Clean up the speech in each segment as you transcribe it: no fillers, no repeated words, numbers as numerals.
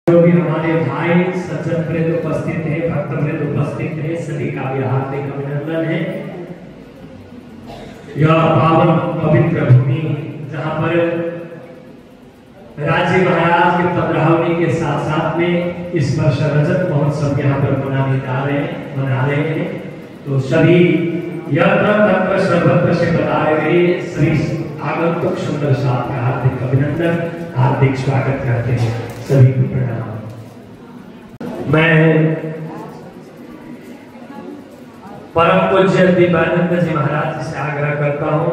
जो भी हमारे भाई सज्जन वृंद उपस्थित है, भक्त वृंद उपस्थित है, सभी का भी हार्दिक अभिनंदन है। यह पावन पवित्र भूमि जहाँ पर राज्य महाराज के पधरावनी के साथ साथ में इस वर्ष रजत महोत्सव यहाँ पर मना रहे हैं। तो सभी यत्र तत्र सर्वत्र से बताए गए सभी आगंतुक सुंदर साथ का हार्दिक अभिनंदन, हार्दिक स्वागत करते हैं। सभी को प्रणाम। मैं परम पूज्य दिव्यानंद जी महाराज जी से आग्रह करता हूँ,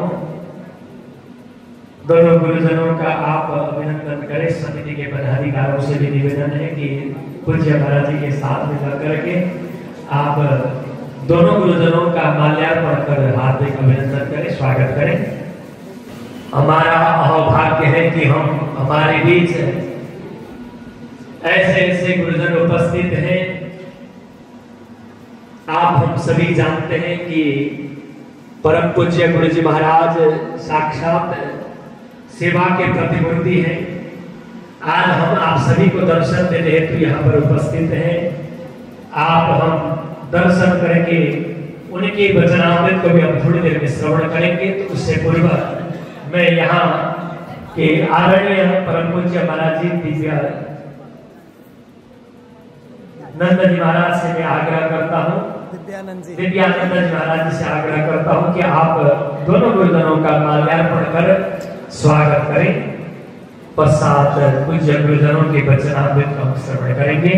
दोनों गुरुजनों का आप अभिनंदन करें। समिति के पदाधिकारियों से भी निवेदन है कि पूज्य महाराज जी के साथ में मिलकर के आप दोनों गुरुजनों का माल्यार्पण कर हार्दिक अभिनंदन करें, स्वागत करें। हमारा अहोभाग्य है कि हम हमारे बीच ऐसे ऐसे गुरुजन उपस्थित हैं। आप हम सभी जानते हैं कि परम पूज्य गुरु जी महाराज साक्षात सेवा के प्रतिमूर्ति हैं। आज हम आप सभी को दर्शन देने हेतु यहाँ पर उपस्थित हैं। आप हम दर्शन करेंगे, उनकी वचनामृत को भी हम थोड़ी देर में श्रवण करेंगे। तो उससे पूर्व मैं यहाँ के आदरणीय परम पूज्य महाराज जी दिव्या नंद जी महाराज से मैं आग्रह करता हूँ, दिव्यानंद जी महाराज जी से आग्रह करता हूँ कि आप दोनों गुरुजनों का माल्यार्पण कर स्वागत करें। पश्चात पूज्य गुरुजनों के वचनामृत का हम श्रवण करेंगे।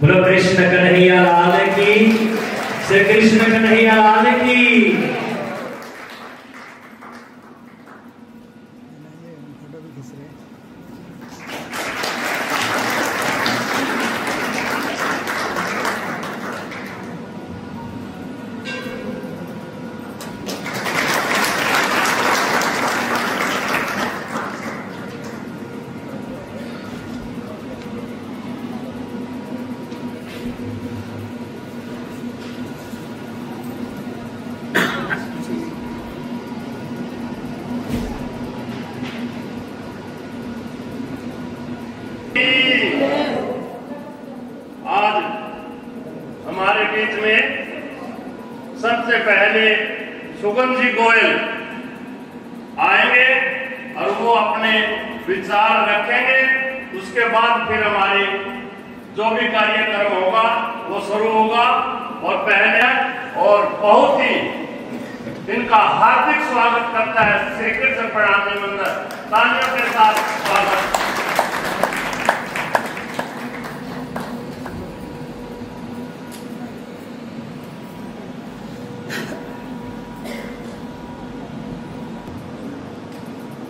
बोलो कृष्ण कन्हैया लाल की, श्री कृष्ण कन्हैया लाल की। आज हमारे बीच में सबसे पहले सुगम जी गोयल आएंगे और वो अपने विचार रखेंगे। उसके बाद फिर हमारे जो भी कार्यक्रम होगा वो शुरू होगा। और पहले और बहुत ही इनका हार्दिक स्वागत करता है श्री कृष्ण प्रणामी मंदिर, तालियों के साथ स्वागत।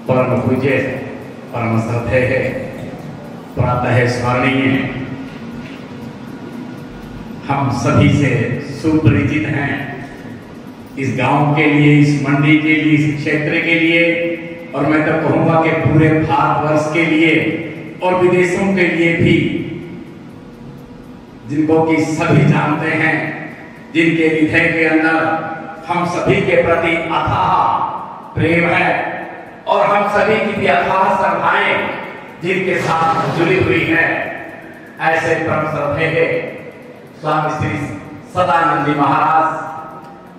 परम पूज्य, परम श्रद्धेय, प्रातः स्मरणीय, हम सभी से सुपरिचित हैं। इस गांव के लिए, इस मंडी के लिए, इस क्षेत्र के लिए, और मैं तो कहूंगा कि पूरे भारतवर्ष के लिए और विदेशों के लिए भी, जिनको कि सभी जानते हैं, जिनके हृदय के अंदर हम सभी के प्रति अथाह प्रेम है और हम सभी की भी अथाह श्रद्धाएं जिनके साथ जुड़ी हुई है। ऐसे परम श्रद्धेय स्वामी श्री सदानंद जी महाराज,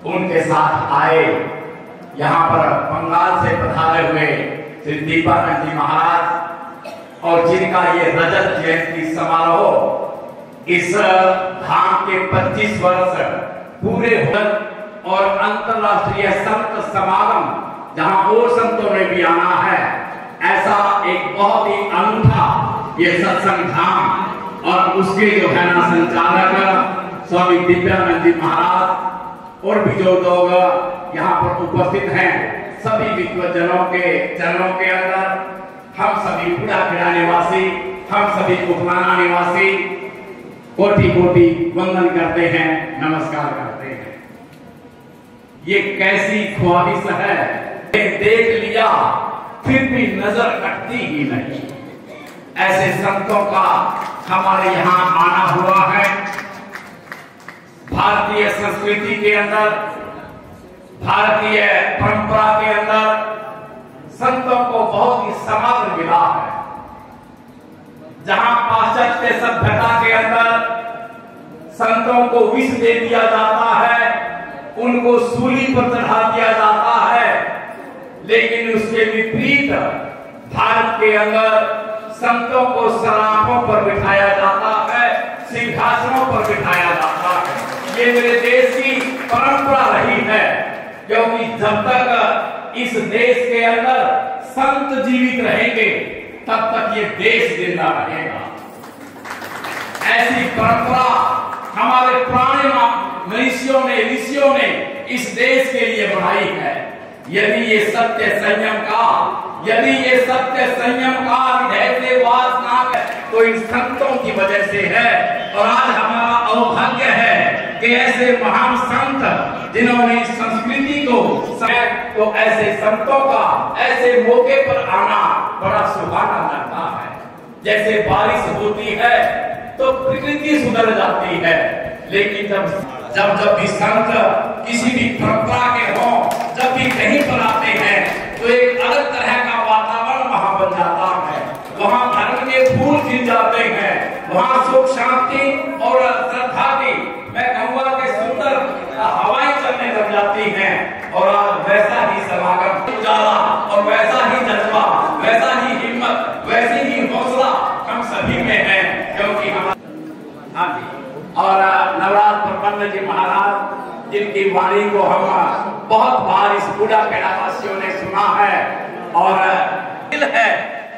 उनके साथ आए यहाँ पर बंगाल से पधारे हुए श्री दीपानंद जी महाराज, और जिनका ये रजत जयंती समारोह इस धाम के 25 वर्ष पूरे हो और अंतरराष्ट्रीय संत समागम जहां और संतों ने भी आना है, ऐसा एक बहुत ही अनूठा ये सत्संग धाम, और उसके जो है ना संचालक स्वामी दिव्यानंद जी महाराज और भी जो लोग यहाँ पर उपस्थित हैं, सभी विद्वजनों के चरणों के अंदर हम सभी बुढ़ाखेड़ा निवासी, हम सभी कुफलाना निवासी कोटि कोटि वंदन करते हैं, नमस्कार करते हैं। ये कैसी ख्वाहिश है, देख लिया फिर भी नजर कटती ही नहीं। ऐसे संतों का हमारे यहाँ आना हुआ है। भारतीय संस्कृति के अंदर, भारतीय परंपरा के अंदर संतों को बहुत ही समग्र मिला है। जहां पाश्चात्य सभ्यता के अंदर संतों को विष दे दिया जाता है, उनको सूली पर चढ़ा दिया जाता है, लेकिन उसके विपरीत भारत के अंदर संतों को सराफों पर बिठाया जाता है, सिंहासनों पर बिठाया जाता है। ये मेरे देश की परंपरा रही है, क्योंकि जब तक इस देश के अंदर संत जीवित रहेंगे तब तक ये देश जिंदा रहेगा। ऐसी परंपरा हमारे पुराने ऋषियों ने इस देश के लिए बनाई है। यदि ये सत्य संयम का वास ना है तो इन संतों की वजह से है। और आज हमारा सौभाग्य है कि ऐसे महान संत जिन्होंने संस्कृति को तो ऐसे संतों का ऐसे मौके पर आना बड़ा सुहाना लगता है। जैसे बारिश होती है तो प्रकृति सुधर जाती है, लेकिन जब भी संत किसी भी परंपरा के हों, जब भी कहीं पर आते हैं तो एक अलग तरह का वातावरण वहां बन जाता है। वहां धर्म के फूल खिल जाते हैं, वहां सुख शांति और श्रद्धा की, मैं कहूँगा कि सुंदर हवाएं चलने लग जाती हैं। और आज वैसा ही समागम उजाला और वैसा ही जज्बा, वैसा ही हिम्मत, वैसी ही हौसला हम सभी में है, क्योंकि हम और नवराज प्रपन्न जी महाराज जिनकी वाणी को हम बहुत बार इस बूढ़ा खेड़ा वासियों ने सुना है, और दिल है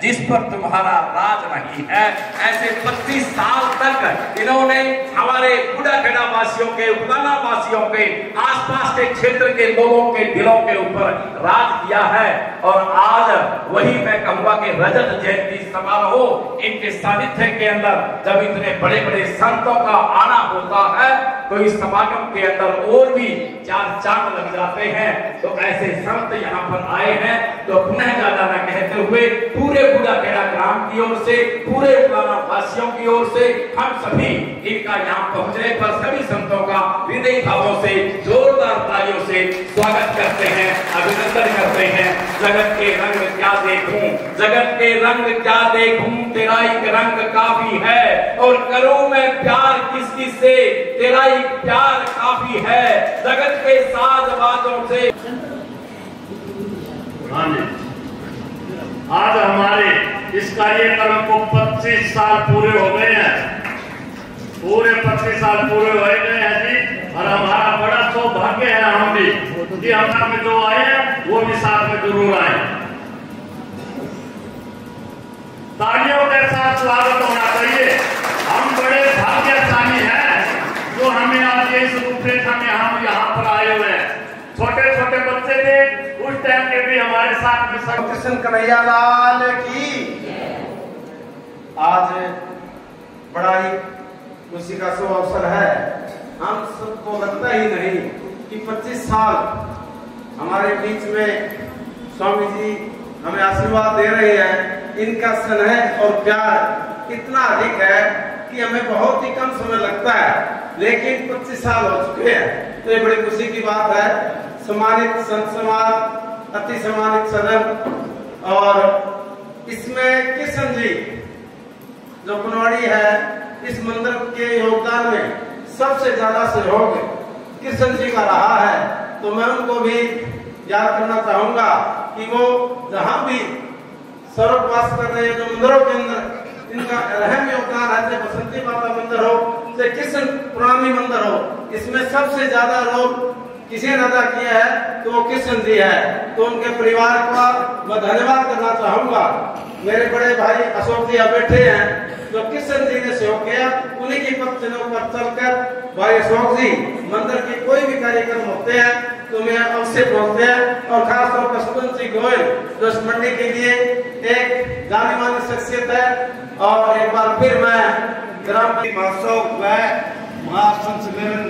जिस पर तुम्हारा राज नहीं है। ऐसे 25 साल तक इन्होंने हमारे बूढ़ा खेड़ा वासियों के, उदाना वासियों के, आसपास के क्षेत्र के लोगों के दिलों के ऊपर राज किया है। और आज वही मैं कहूँगा कि रजत जयंती समारोह इनके सानिध्य के अंदर जब इतने बड़े बड़े संतों का आना होता है तो इस समागम के अंदर और भी चार चांद लग जाते हैं। तो ऐसे संत यहाँ पर आए हैं, तो पुनः ज्यादा न कहते हुए पूरे बूढ़ा खेड़ा ग्राम की ओर से, पूरे उदाना वासियों की ओर से हम सभी इनका यहाँ पहुंचने पर सभी संतों का हृदय भावों से जोरदार तालियों से स्वागत करते हैं, अभिनंदन करते हैं। जगत के रंग क्या देखूं, जगत के रंग क्या देखूं, तेरा एक रंग काफी है। और करूं मैं प्यार किस किस से, तेरा एक प्यार काफी है। जगत के साज बाजों से आज हमारे इस कार्यक्रम को 25 साल पूरे हो गए हैं, पूरे 25 साल पूरे हो गए हैं जी। और हमारा बड़ा सौभाग्य है हम भी कि हम साथ में जो आए हैं वो भी साथ में जरूर आए। तालियों के साथ स्वागत होना चाहिए। हम बड़े भाग्यशाली हैं जो हमें आज इस रूपरेखा में हम यहाँ पर आए हुए हैं। छोटे छोटे बच्चे थे उस टाइम के भी हमारे साथ में कृष्ण कन्हैया लाल की। आज बड़ा ही खुशी का शुभ अवसर है। हम सबको लगता ही नहीं कि 25 साल हमारे बीच में स्वामी जी हमें आशीर्वाद दे रहे हैं। इनका स्नेह और प्यार इतना अधिक है कि हमें बहुत ही कम समय लगता है, लेकिन 25 साल हो चुके हैं, तो ये बड़ी खुशी की बात है। सम्मानित संत समाज, अति सम्मानित सदन, और इसमें कृष्ण जी जो कुनवाड़ी है, इस मंदिर के योगदान में सबसे ज्यादा सहयोग कृष्ण जी का रहा है। तो मैं उनको भी याद करना चाहूंगा कि वो जहां भी सर्ववास कर रहे हैं, जो मंदिरों के अंदर इनका अहम योगदान है, चाहे बसंती माता मंदिर हो, चाहे कृष्ण पुरानी मंदिर हो, इसमें सबसे ज्यादा रोल किसी ने अदा किया है तो वो कृष्ण जी है। तो उनके परिवार का मैं धन्यवाद करना चाहूंगा। मेरे बड़े भाई अशोक जी बैठे हैं, जो कृष्ण जी ने सहयोग किया, उन्हीं की पक्षों पर चलकर भाई अशोक जी मंदिर के कोई भी कार्यक्रम होते हैं तो मैं अवश्य पहुंचते हैं। और खासतौर पर सुगंध जी गोयल जो इस मंडी के लिए एक जानी मानी शख्सियत है। और एक बार फिर मैं ग्राम महोत्सव व महासंत सम्मेलन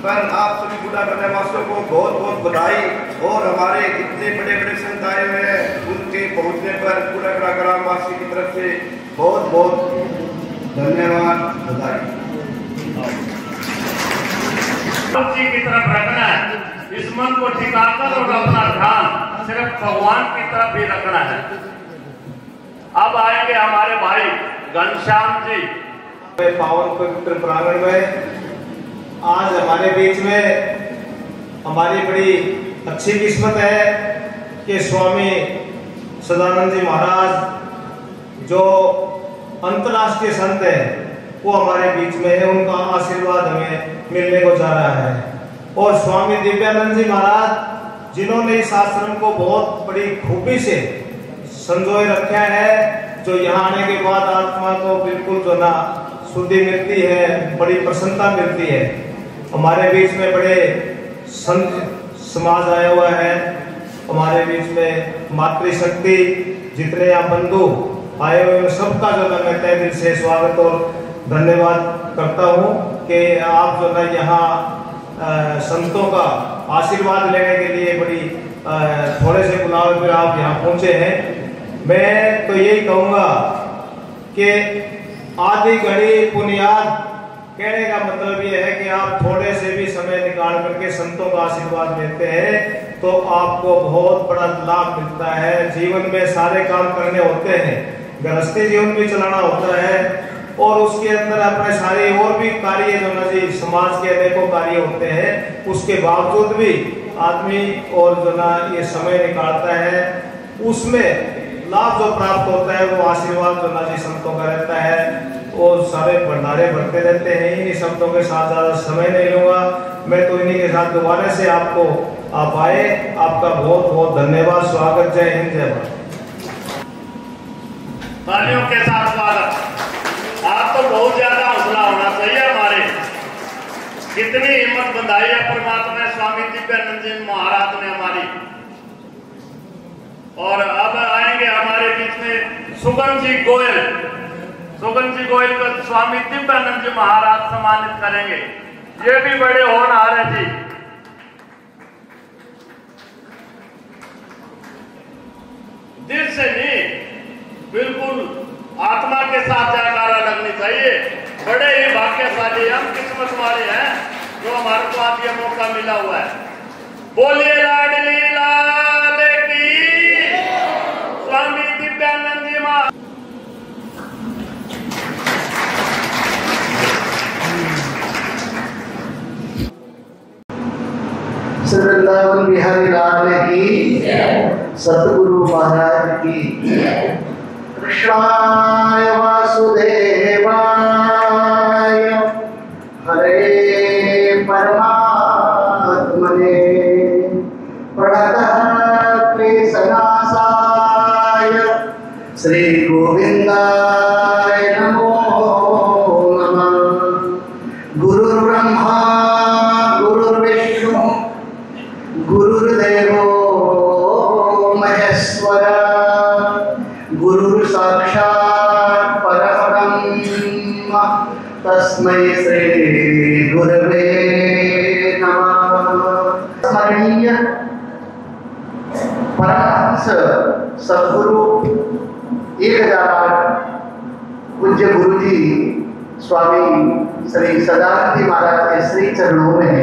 पर आप सभी बूढ़ा खेड़ा वासियों को बहुत बहुत बधाई। और हमारे इतने बड़े बड़े संत आए हुए हैं, उनके पहुंचने पर बूढ़ा खेड़ा ग्राम वासी की तरफ से बहुत बहुत धन्यवाद, बधाई। जी की तरफ रखना है, इस मन को ठिकाकर और अपना ध्यान सिर्फ भगवान की तरफ ही रखना है। अब आएंगे हमारे भाई घनश्याम जी। पावन पवित्र प्रांगण में आज हमारे बीच में हमारी बड़ी अच्छी किस्मत है कि स्वामी सदानंद जी महाराज जो अंतर्राष्ट्रीय संत है वो हमारे बीच में है। उनका आशीर्वाद हमें मिलने को जा रहा है। और स्वामी दिव्यानंद जी महाराज जिन्होंने इस आश्रम को बहुत बड़ी खूबी से संजोए रखा है, जो यहाँ आने के बाद आत्मा को बिल्कुल जो ना शुद्धि मिलती है, बड़ी प्रसन्नता मिलती है। हमारे बीच में बड़े संत समाज आया हुआ है, हमारे बीच में मातृशक्ति जितने यहाँ बंधु आए हुए हैं सबका जो है मैं तहे दिल से स्वागत और धन्यवाद करता हूँ कि आप जो है यहाँ संतों का आशीर्वाद लेने के लिए बड़ी थोड़े से बुलावे में आप यहाँ पहुँचे हैं। मैं तो यही कहूँगा कि आदि घड़ी पुनियाद कहने का मतलब ये है कि आप थोड़े से भी समय निकाल करके संतों का आशीर्वाद लेते हैं तो आपको बहुत बड़ा लाभ मिलता है। जीवन में सारे काम करने होते हैं, गृहस्थी जीवन भी चलाना होता है और उसके अंदर अपने सारे और भी कार्य जो ना जी समाज के अनेकों कार्य होते हैं, उसके बावजूद भी आदमी और जो ना ये समय निकालता है, उसमें लाभ जो प्राप्त होता है वो आशीर्वाद जो ना जी संतों का रहता है। वो सारे भंडारे भरते रहते हैं। इन्हीं शब्दों के साथ ज्यादा समय नहीं लूंगा, मैं तो इन्हीं के साथ दोबारा से आपको आप आए, आपका बहुत बहुत धन्यवाद, स्वागत, जय हिंद जय भारत। तालियों के साथ स्वागत। आप तो बहुत ज्यादा हौसला होना चाहिए हमारे, कितनी हिम्मत बंधाई है परमात्मा स्वामी दिव्यानंद जी महाराज ने हमारी। और अब आएंगे हमारे बीच में सुगन जी गोयल। सुगन जी गोयल को स्वामी दिव्यानंद जी महाराज सम्मानित करेंगे। ये भी बड़े होनहार है जी। दिल से नहीं, बिल्कुल आत्मा के साथ जयकारा लगनी चाहिए। बड़े ही भाग्यशाली हम, किस्मत वाले हैं जो हमारे को आज ये मौका मिला हुआ है। बोलिए लाडली लाल की, स्वामी दिव्यानंद जी महाराज। श्री वृंदावन बिहारी लाल की, सतगुरु महाराज की। कृष्णाय वासुदेवाय हरे परमात्मने प्रणतः क्लेशनाशाय श्री गोविंदाय नमो नमः। गुरुर्ब्रह्मा गुरुर्विष्णु गुरुर्देवो महेश्वर गुरुर् साक्षात् परब्रह्म तस्मै श्री गुरवे नमः। स्मरणीय परमहंस सद्गुरु 1008 पूज्य गुरु जी स्वामी श्री सदानंद जी महाराज के श्री चरणों में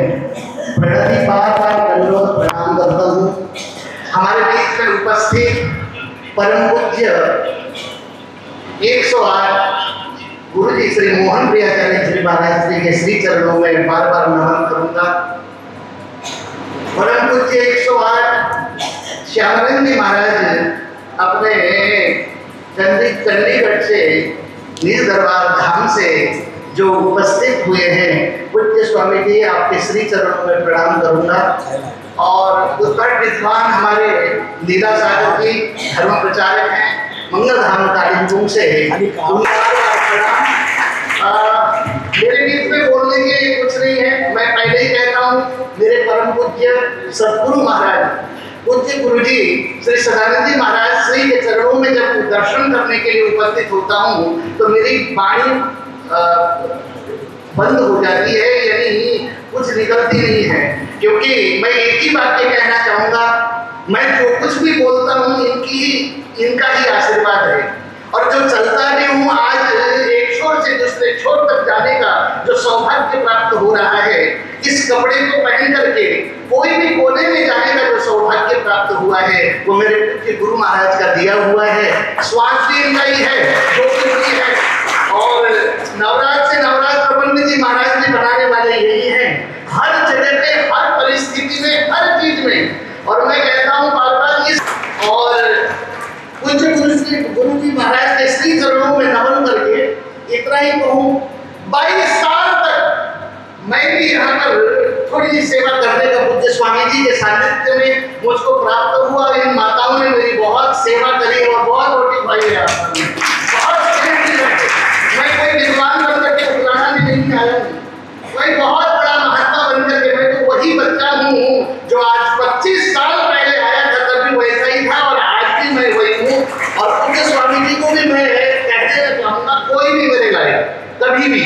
प्रणति बार दंडवत प्रणाम करता हूँ। हमारे बीच में उपस्थित परम पूज्य 108 गुरु जी श्री मोहन प्रियाचार्य जी महाराज जी के श्री चरणों में बार बार नमन करूंगा। परम पूज्य 108 श्यामानंद जी महाराज अपने चंडीगढ़ से निज दरबार धाम से जो उपस्थित हुए हैं, पूज्य स्वामी जी आपके श्री चरणों में प्रणाम करूंगा। और उत्कट विद्वान हमारे लीला सागर जी धर्म प्रचारक हैं, मंगल धाम कालीपुर से मेरे बीच में बोलने के लिए कुछ नहीं है। मैं पहले ही कहता हूँ, मेरे परम पूज्य सद्गुरु महाराज पूज्य गुरु जी श्री सदानंद जी महाराज श्री के चरणों में जब दर्शन करने के लिए उपस्थित होता हूँ तो मेरी वाणी बंद हो जाती है, यानी कुछ निकलती नहीं है। क्योंकि मैं एक ही बात ये कहना चाहूँगा, मैं जो कुछ भी बोलता हूँ इनका ही आशीर्वाद है। और जो चलता भी हूँ, आज एक छोर से दूसरे छोर तक जाने का जो सौभाग्य प्राप्त हो रहा है, इस कपड़े को पहन करके कोई भी कोने में जाने का जो सौभाग्य प्राप्त हुआ है वो मेरे पूज्य गुरु महाराज का दिया हुआ है। श्वास भी इनका ही है, जो कुछ भी है। और नवराज से नवराज प्रबंध जी महाराज जी बनाने वाले यही हैं, हर जगह पे, हर परिस्थिति में, हर चीज में। और मैं कहता हूँ बार बार इस और पूज्य गुरु जी महाराज के श्री चरणों में नमन करके इतना ही कहूँ, 22 साल तक मैं भी यहाँ पर थोड़ी सी सेवा करने का पूज्य स्वामी जी के सानिध्य में मुझको प्राप्त हुआ। इन माताओं ने मेरी बहुत सेवा करी और बहुत रोटी खुआई है। मैं कोई विद्वान बन करके बुलाना भी नहीं आया हूँ, कोई बहुत बड़ा महात्मा बन करके, मैं तो वही बच्चा हूँ जो आज 25 साल पहले आया था, तब भी वैसा ही था और आज भी मैं वही हूँ। और पूज्य स्वामी जी को भी मैं कह देना चाहूँगा, कोई भी मेरे लायक कभी भी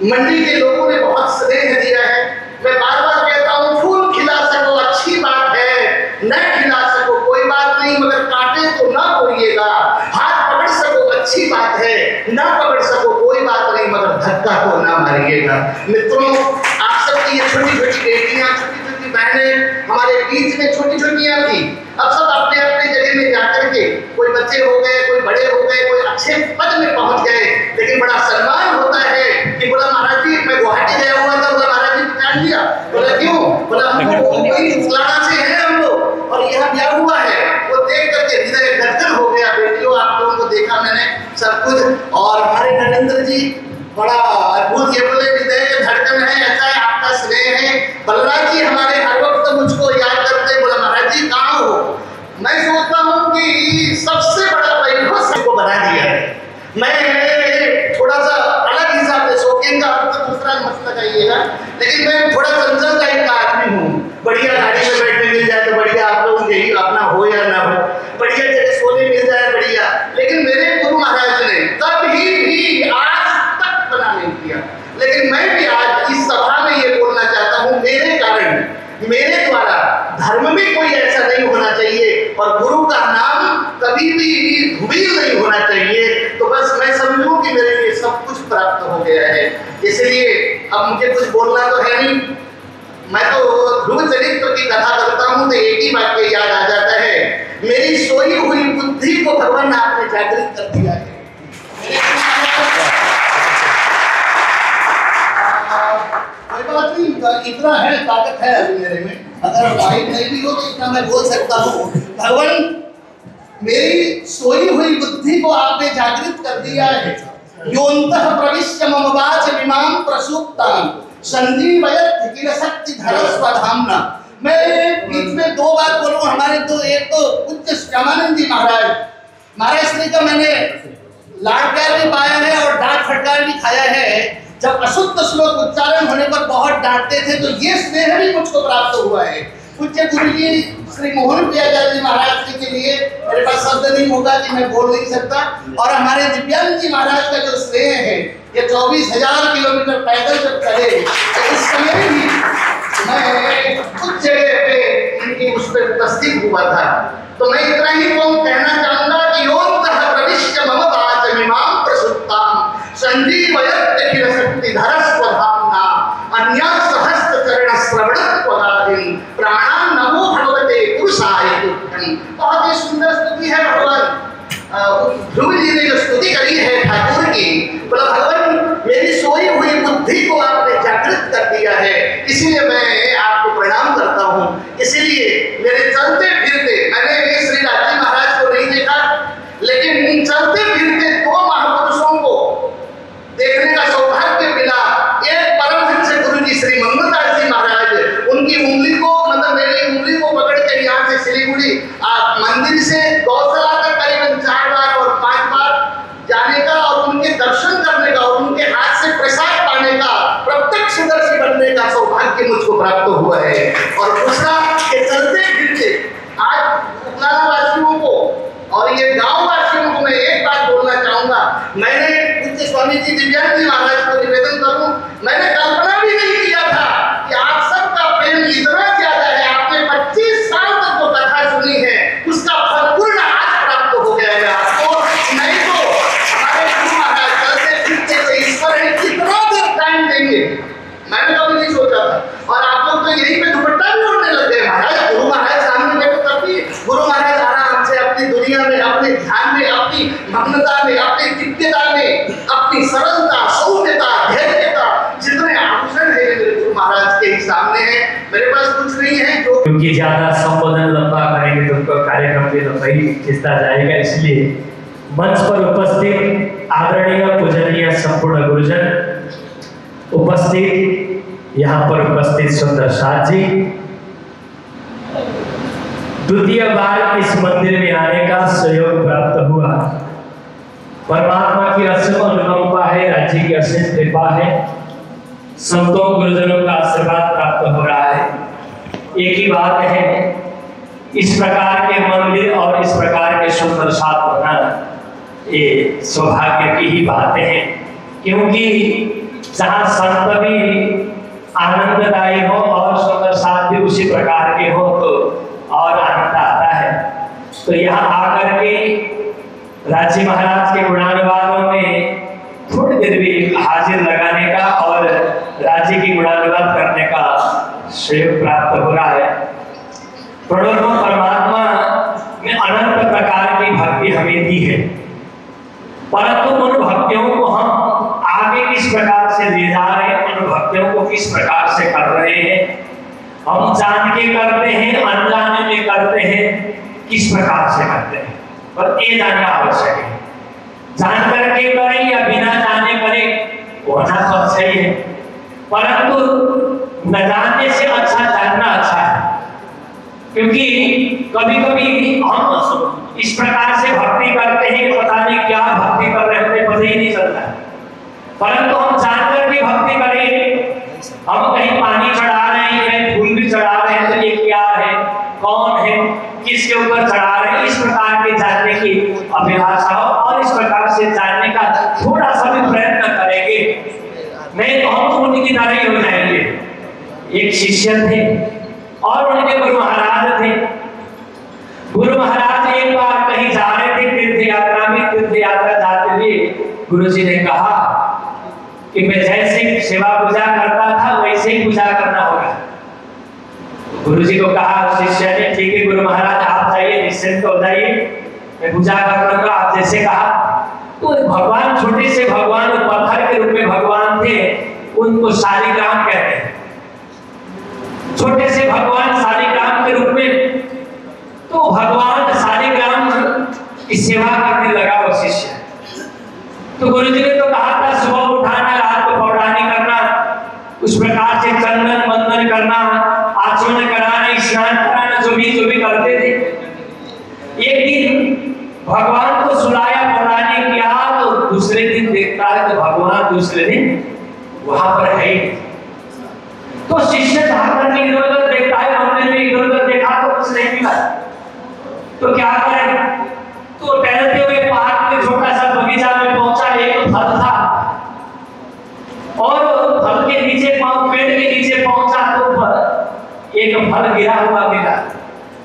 मंडी के लोगों ने बहुत स्नेह दिया है। मैं बार बार कहता हूँ, फूल खिला सको अच्छी बात है, न खिला सको कोई बात नहीं, मगर काटे तो ना तोड़िएगा। हाथ पकड़ सको अच्छी बात है, ना पकड़ सको कोई बात नहीं, मगर धक्का तो ना मारिएगा। मित्रों, आप सबकी ये छोटी छोटी बेटियां, छोटी छोटी बहनें हमारे बीच में छोटी छोटियां थी। अब सब अपने अपने जगह में जाकर के, कोई बच्चे हो गए, कोई बड़े हो गए, कोई अच्छे पद में पहुंच गए। लेकिन बड़ा सम्मान होता है कि बोला महाराज जी मैं गुवाहाटी गया हुआ था, बोला महाराज जी पहचान लिया। बोला क्यों? बोला हमको फलाना से है हम लोग और यहाँ ब्याह हुआ है। वो देख करके हृदय गदगद हो गया। बेटियों, आप लोगों को देखा मैंने सब कुछ। और हमारे नरेंद्र जी बड़ा अद्भुत, ये बोले हृदय धड़कन है, ऐसा है आपका स्नेह है। बलराज जी हमारे हर वक्त मुझको याद करते, बोला महाराज जी कहाँ हो? मैं सोचता हूँ कि सबसे बड़ा वैभव सबको बना दिया है। मैं थोड़ा सा अलग हिसाब से, शौकीन का अर्थ दूसरा मत लगाइएगा, लेकिन मैं थोड़ा चंचल टाइप का आदमी हूँ। बढ़िया गाड़ी में बैठने मिल जाए तो बढ़िया, आप लोग यही अपना हो या ना हो, बढ़िया जगह सोने मिल जाए बढ़िया। लेकिन मेरे गुरु महाराज ने कभी भी आज तक बना नहीं किया। लेकिन मैं भी आज इस सभा में ये बोलना चाहता हूँ, मेरे कारण, मेरे द्वारा धर्म में कोई ऐसा नहीं होना चाहिए और गुरु का नाम कभी भी धूमिल नहीं होना चाहिए। तो बस मैं समझूं कि मेरे लिए सब कुछ प्राप्त हो गया है। इसलिए अब मुझे कुछ बोलना तो है नहीं। मैं तो ध्रुव चरित्र की कथा करता हूँ तो एक ही वाक्य याद आ जाता है, मेरी सोई हुई बुद्धि को भगवान आपने जागृत कर दिया है। कोई बात नहीं, इतना है, ताकत है अभी मेरे में। अगर लाइट नहीं भी हो तो इतना मैं बोल सकता हूँ, भगवान मेरी सोई हुई बुद्धि को आपने जागृत कर दिया है। योऽन्तः प्रविश्य मम वाच इमां प्रसुप्तां संजीवयत् किल शक्ति धरस्वधाम्ना। मैं बीच में दो बात बोलूँ। हमारे तो एक तो पूज्य श्यामानंद जी महाराज श्री का मैंने लाड प्यार भी पाया है और डांट फटकार भी खाया है। जब अशुद्ध श्लोक उच्चारण होने पर बहुत डांटते थे, तो ये स्नेह भी मुझको प्राप्त हुआ है। पूज्य गुरु जी श्री मोहन प्रियाचार्य जी महाराज जी के लिए मेरे पास शब्द नहीं होगा कि मैं बोल नहीं सकता। और हमारे दिव्यांग जी महाराज का जो स्नेह है, ये 24,000 किलोमीटर पैदल जब चले, तो उस समय भी मैं कुछ जगह पे इनकी उस पर उपस्थित हुआ था। तो मैं इतना ही कहना चाहूंगा कि योऽन्तः प्रविश्य मम वाच इमां प्रसुप्तां संजीवयत् किल शक्ति धरस्वधाम्ना अन्यासहस्रचरण श्रवणत्वगादिं प्राणान् नमो भगवते पुरुषाय तुभ्यं। बहुत ही सुंदर स्तुति है भगवान ध्रुव जी ने जो स्तुति करी है ठाकुर की। बोला भगवान मेरी सोई हुई बुद्धि को आपने जागृत कर दिया है, इसीलिए मैं आपको प्रणाम करता हूँ। इसीलिए मेरे चलते फिरते, मैंने श्री राज जी महाराज को नहीं देखा, लेकिन चलते फिरते दो महापुरुषों को देखने का सौभाग्य मिला। एक परमहंस गुरु जी श्री मंगलदास जी महाराज, उनकी उंगली को, मतलब मेरी उंगली को पकड़ के यहाँ से सिलीगुड़ी मंदिर से गौशाला तक करीबन 4 बार और 5 बार जाने का और उनके दर्शन करने का और उनके हाथ से प्रसाद पाने का, प्रत्यक्षदर्शी बनने का सौभाग्य मुझको प्राप्त हुआ है। और दूसरा के चलते फिरते आज उकलाना वासियों को और ये गांव वासियों को मैं एक बात बोलना चाहूंगा। मैंने पूज्य स्वामी जी दिव्यांग जी महाराज को निवेदन करूं, मैंने कल्पना भी नहीं किया था कि आप सबका प्रेम इतना ज्यादा है। आपने 25 साल तक जो कथा सुनी है उसका फल पूर्ण आज प्राप्त हो गया है आपको। नहीं तो हमारे गुरु महाराज चलते फिरते ईश्वर है कितना देर टाइम देंगे, मैंने कभी नहीं सोचा था। अपनी दिव्यता में, अपनी सरलता, सौम्यता, धैर्यता, जितने आभूषण है मेरे गुरु महाराज के ही सामने है। मेरे पास कुछ नहीं है जो, क्योंकि ज्यादा संबोधन लंबा करेंगे तो उनको कार्यक्रम भी लंबा ही खिंचता जाएगा, इसलिए मंच पर उपस्थित आदरणीय पूजनीय संपूर्ण गुरुजन, उपस्थित यहाँ पर उपस्थित सुंदर साथ जी, द्वितीय बार इस मंदिर में आने का सहयोग प्राप्त हुआ। परमात्मा की असीम अनुकंपा है, राज्य की असीम कृपा है, संतों गुरुजनों का आशीर्वाद प्राप्त हो रहा है। एक ही बात है, इस प्रकार के मंदिर और इस प्रकार के सुंदर साथ होना ये सौभाग्य की ही बातें हैं, क्योंकि जहाँ संत भी आनंददायी हो और सुंदर साथ भी उसी प्रकार के हो तो और आनंद आता है। तो यहाँ आकर के राज्य महाराज के गुणानुवादों में थोड़ी देर भी हाजिर लगाने का और राज्य की गुणानुवाद करने का सहयोग प्राप्त हो रहा है। प्रणव परमात्मा ने अनंत प्रकार की भक्ति हमें दी है, परंतु उन भक्तियों को हम आगे किस प्रकार से ले जा रहे हैं, उन भक्तियों को किस प्रकार से कर रहे हैं, हम जान के करते हैं, अनजाने में करते हैं, किस प्रकार से करते हैं, पर ये जानना आवश्यक है। जान करके करें या बिना जाने करें होना तो अच्छा ही है, परंतु न जानने से अच्छा जानना अच्छा है। क्योंकि कभी कभी हम इस प्रकार से भक्ति करते हैं, पता नहीं क्या भक्ति कर रहे होते, पता ही नहीं चलता, परंतु हम जान करके भक्ति करें, हम कहीं पानी चढ़ा रहे हैं, कहीं फूल भी चढ़ा रहे हैं, तो ये क्या है, कौन है, किसके ऊपर चढ़ा रहे हैं, इस प्रकार के जानने की अभिलाषा हो और इस प्रकार से जानने का थोड़ा सा भी प्रयत्न करेंगे, नहीं तो हम उनकी तरह ही हो जाएंगे। एक शिष्य थे और उनके गुरु महाराज थे। गुरु महाराज एक बार कहीं जा रहे थे तीर्थ यात्रा में, तीर्थ यात्रा जाते हुए गुरु जी ने कहा कि मैं जैसे सेवा पूजा करता था वैसे ही पूजा करना होगा। गुरु जी को कहा शिष्य ने, ठीक है गुरु महाराज आप जाइए, निश्चिंत हो जाइए, मैं पूजा कर लूंगा आप जैसे कहा। तो भगवान, छोटे से भगवान, पत्थर के रूप में भगवान थे, उनको शालिग्राम कहते हैं, छोटे से भगवान शालिग्राम के रूप में। तो भगवान शालिग्राम की सेवा करने लगा वो शिष्य। तो गुरु जी ने तो कहा था सुबह उठाना, रात को पौड़ानी करना, उस प्रकार से चंदन वंदन करना, आचमन कराना, स्नान कराना, जो भी करते थे। एक दिन भगवान को सुलाया, पौड़ानी किया, तो दूसरे दिन देखता है तो भगवान दूसरे दिन वहां पर है। तो शिष्य जाकर के इधर उधर देखता है, मंदिर में इधर उधर देखा तो कुछ नहीं मिला, तो क्या करे, तो टहलते हुए पार्क में छोटा सा बगीचा में पहुंचा, एक फल था और फल के नीचे पेड़ के नीचे पहुंचा तो एक फल गिरा हुआ मिला।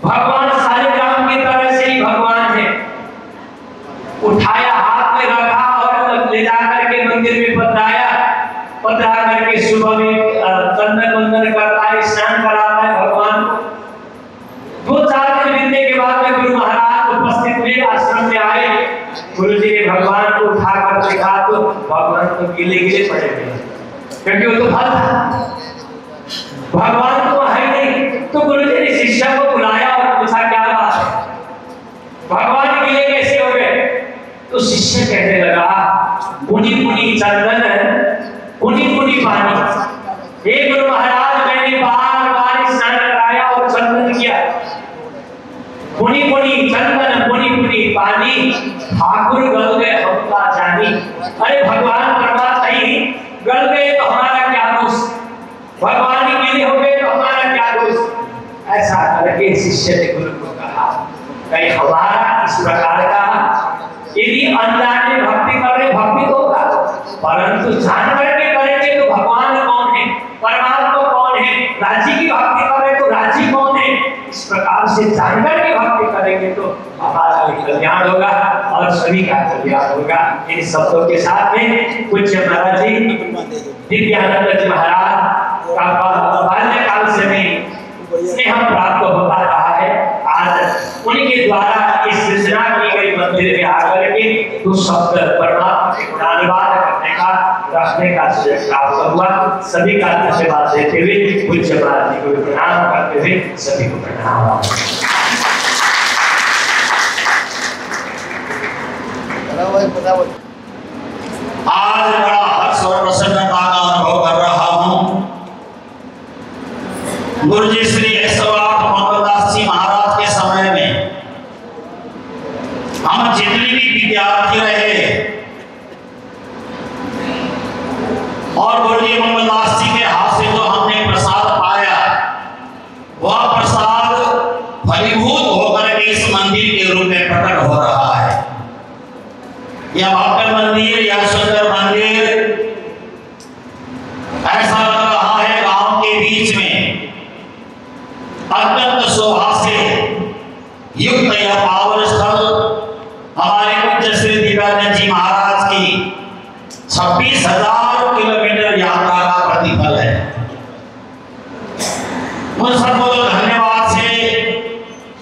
भगवान शालिग्राम की तरह से ही भगवान है। उठाया, हाथ में रखा और ले जाकर के मंदिर में पधराया, पधरा करके सुबह में चंदन वंदन करता है, स्नान कराता है भगवान को। 2-4 दिन बीतने के बाद में गुरु महाराज उपस्थित हुए, आश्रम में आए। गुरु जी ने भगवान को उठाकर देखा तो भगवान तो गिले गिले पड़े थे, क्योंकि वो तो फल था, भगवान तो है नहीं। तो गुरु जी ने शिष्य को बुलाया और पूछा क्या बात है, भगवान गिले कैसे हो गए? तो शिष्य कहने लगा, पुनी पुनी चंदन, पुनी पुनी पानी। हे गुरु महाराज, मैंने बार बार स्नान कराया और चंदन किया, पुनी पुनी चंदन, पुनी पुनी पानी, ठाकुर गल गए हमका जानी। अरे भगवान परमात्मा ही गल गए तो हमारा क्या दोष, भगवान ही गिले हो गए तो हमारा क्या दोष। ऐसा करके शिष्य ने गुरु को कहा, कहीं हमारा इस प्रकार का यदि अनजाने भक्ति कर रहे, भक्ति तो होगा, परंतु जान करके करेंगे तो भगवान कौन है, परमात्मा कौन है, राज्य की भक्ति कर रहे तो राज्य कौन है, इस प्रकार से जानकर के भक्ति करेंगे तो हमारा भी कल्याण होगा और सभी का कल्याण होगा। इन शब्दों के साथ में पूज्य महाराज जी दिव्यानंद जी महाराज का बाल्यकाल से भी स्नेह प्राप्त होता रहा है। आज उनके द्वारा इस सृजना की गई मंदिर में आकर के कुछ शब्द परमात्मा के गुणानुवाद करने का रखने का प्राप्त हुआ। सभी का आशीर्वाद देते हुए पूज्य महाराज जी को प्रणाम करते हुए सभी को प्रणाम। आज बड़ा हर्ष और प्रसन्नता का अनुभव कर रहा हूँ। गुरु जी श्री 108 मंगलदास जी महाराज के समय में हम जितने भी विद्यार्थी रहे और गुरु जी मंगलदास जी के हाथ से जो हमने प्रसाद पाया, वह प्रसाद फलीभूत होकर के इस मंदिर के रूप में प्रकट हो रहा है। यह भव्य मंदिर, यह सुंदर मंदिर ऐसा लग रहा है गांव के बीच में अत्यंत शोभा से युक्त यह पावन स्थल हमारे पूज्य श्री दिव्यानंद जी महाराज की 26,000 किलोमीटर यात्रा का प्रतिफल है। उन सबको धन्यवाद से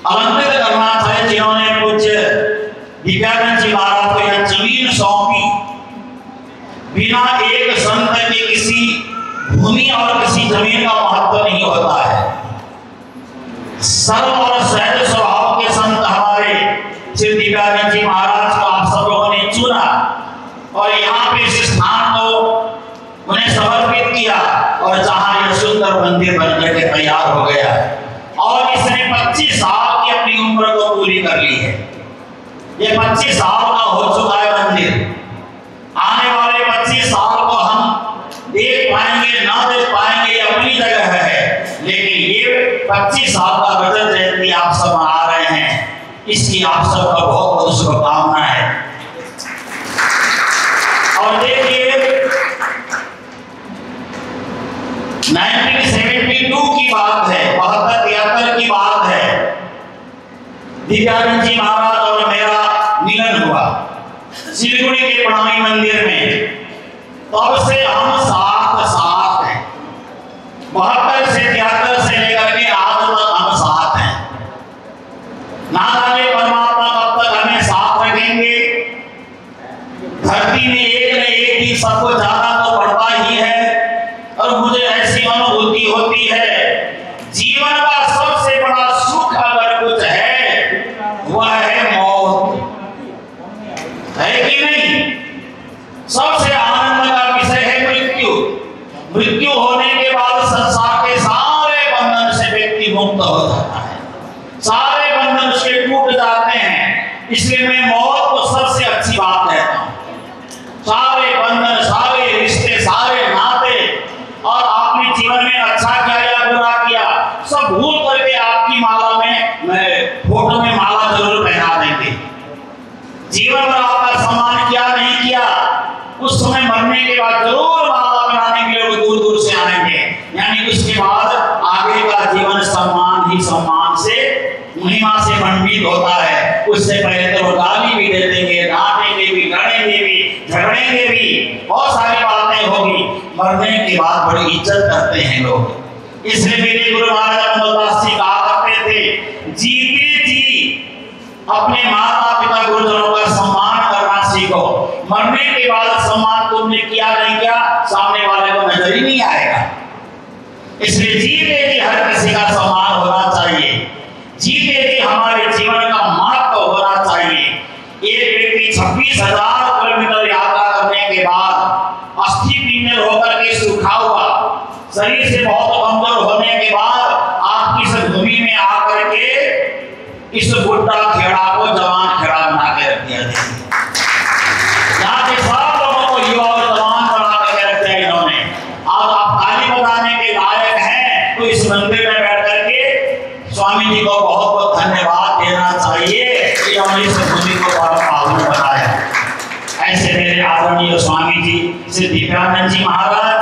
आमंत्रित करना चाहिए जिन्होंने पूज्य दिव्यानंद जी महाराज को यह जमीन सौंपी। बिना एक संत के किसी भूमि और किसी जमीन का महत्व नहीं होता है। सरल और सहज स्वभाव के संत हमारे श्री दिव्यानंद जी महाराज को आप सब लोगों ने चुना और यहाँ पे इस स्थान को उन्हें समर्पित किया और जहाँ यह सुंदर मंदिर बनकर के तैयार हो गया और इसने 25 साल की अपनी उम्र को पूरी कर ली है। ये 25 साल का हो चुका है मंदिर। आने वाले 25 साल को हम देख पाएंगे ना देख पाएंगे, ये अपनी जगह है, लेकिन ये 25 साल का रजत जयंती आप सब मना रहे हैं, इसकी आप सबका बहुत बहुत शुभकामना है। और देखिए 1972 की बात है, 72-73 की बात है, दिव्यानंद जी महाराज और मेरा मिलन हुआ सिलगुड़ी के प्रणामी मंदिर में। तब से हम साथ हैं, 72 से 73 से लेकर के आज तक हम साथ हैं। ना जाने परमात्मा कब तक हमें साथ रखेंगे। धरती में एक न एक दिन सबको जाना तो पड़ता ही है और मुझे ऐसी अनुभूति होती है जीवन का सबसे बड़ा सुख अगर कुछ है वह है मौत, है कि नहीं? सबसे आनंद का विषय है मृत्यु। मृत्यु होने के बाद संसार के सारे बंधन से व्यक्ति मुक्त हो जाता है, सारे बंधन उसके टूट जाते हैं। इसलिए मैं मौत को सबसे अच्छी बात कहता हूँ। सारे बंधन, सारे रिश्ते, सारे नाते और आपने जीवन में अच्छा किया या बुरा किया सब भूल करके आपकी माला में फोटो में माला जरूर पहना देंगे। जीवन में आपका सम्मान किया नहीं किया, उस समय मरने के बाद जरूर माला बनाने के लिए दूर दूर से आएंगे। यानी उसके बाद आगे का जीवन सम्मान ही सम्मान से महिमा से मंडित होता है। उससे पहले तो गाली भी दे देंगे, डांटेंगे भी, लड़ेंगे भी, झगड़ेंगे भी, बहुत सारी बातें होगी। मरने के बाद बड़ी इज्जत करते हैं लोग। इसलिए मेरे गुरु महाराज मंगलदास जी कहा करते थे, जीते जी अपने माता पिता गुरुजनों का सम्मान करना सीखो। मरने के बाद सम्मान तुमने किया नहीं किया सामने वाले को नजर ही नहीं आएगा। इसलिए जीते जी हर किसी का सम्मान होना चाहिए, जीते जी हमारे जीवन का महत्व होना चाहिए। एक व्यक्ति 26,000 किलोमीटर यात्रा करने के बाद अस्थि पिंजर होकर के सूखा हुआ, शरीर से बहुत कमजोर होने के बाद आपकी इस भूमि में आकर के इस बुढ़ा खेड़ा को जवान खेड़ा बना के रख दिया। यहाँ के सब लोगों को युवा और जवान बना के रख दिया इन्होंने। आज आप ताली बजाने के लायक हैं तो इस मंदिर में बैठ करके स्वामी जी को बहुत बहुत धन्यवाद देना चाहिए कि हमने इस भूमि को पावन बनाया। ऐसे मेरे आदरणीय स्वामी जी श्री दिव्यानंद जी महाराज,